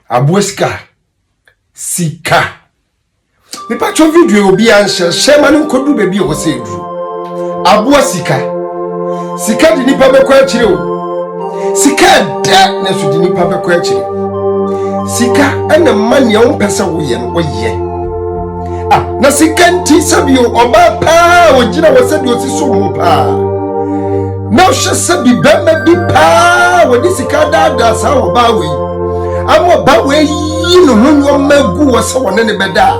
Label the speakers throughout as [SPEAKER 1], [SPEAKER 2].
[SPEAKER 1] Abuesika sika me patcho video obi anhye shema no kodu bebi o se duru abuesika sika di nipa be kwa akire o sika da na so di nipa be kwa akire sika ana mane wo pese wo ye no ye na sika nti sabio oba pa ogira wo se di osiso mo pa na hwe se bi bema bi pa wo di sika da sa wo ba we amo ba we yi no hunyo magu wo se wona ne beda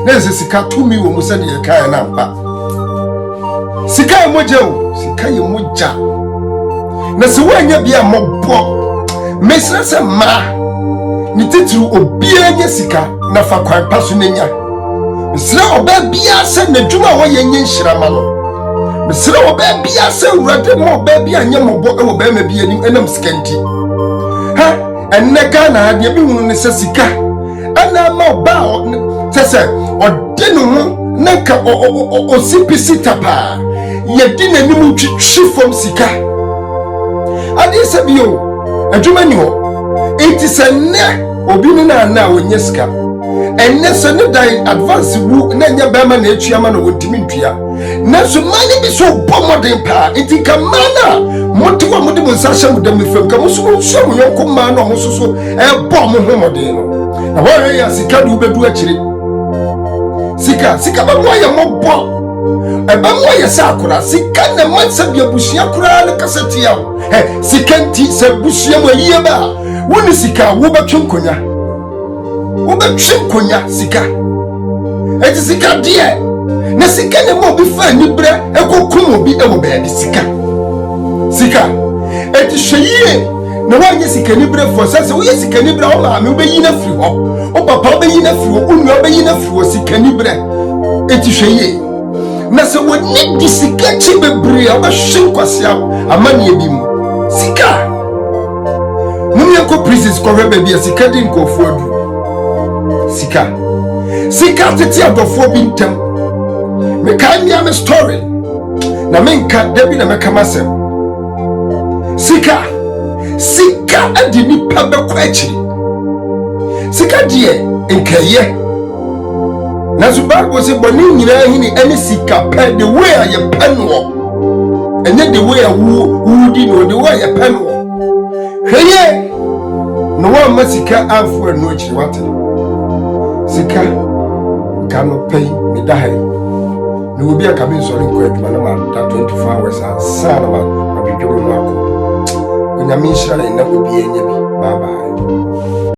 [SPEAKER 1] na se sika tumi wo musa de kai na mpa sika ye moja o sika ye moja na se wanya bia mobbo mesra se ma ni titru obi anya sika na fa kwan paso nenya mesra oba bia se na dwuma wo ye nye nhirama no mesra oba bia se urade mo oba bia anya mobbo e wo ba ma bia ni enam sika nti ha enneka na ade bi hunu ne se sika ana ma oba sese odenu ho nka o sipisi tapa ye di nanim twitwi fom sika ade se bio adwuma ni ho enti se ne obi ni na onye sika enne se ne dai advance wu na nya ba ma na etuama na wontimi ntua na so mani bi so bomodin pa enti ka mana moti wa modi munsa hye mudam fam ka muso so mo yonko ma na mo so bom ho modin no na wo ya sika du bedu akire sika ba mo ya mobbo ba mo ya sakura sika na mansa bia bushia kura na kasati ya sika nti se bushia mo yie ba woni sika wo betwenkonya sika eti sika die na sika ne mo bi fa ni bre ekokum obi e wo ba di sika eti hweye na wanye sika ni bre fo sase wo ye sika ni bre o ma me obeyi na firi ho o papa obeyi na firi ho unu obeyi na firi ho sika ni bre eti hweye na se wo ni di sika chi bebre o ba hwe kwase amane bi mu sika mumye ko princess ko rebe bi sika di nkofo adu sika tete adofo bi ntem me kan ya me story na me nka debi na me kama sem sika adi ni pa be kwa akiri sika die nkaye na so Bible say boni nyina hini any sika pa the way aye penwo enye the way wu di no the way aye penwo hweye no wa masika afo no akiri wate sika kano pay me dahai no obi aka be sori nko aduma na ma 24 hours sa na ma bidwo no akọ onyame nhira na obi enye bi baba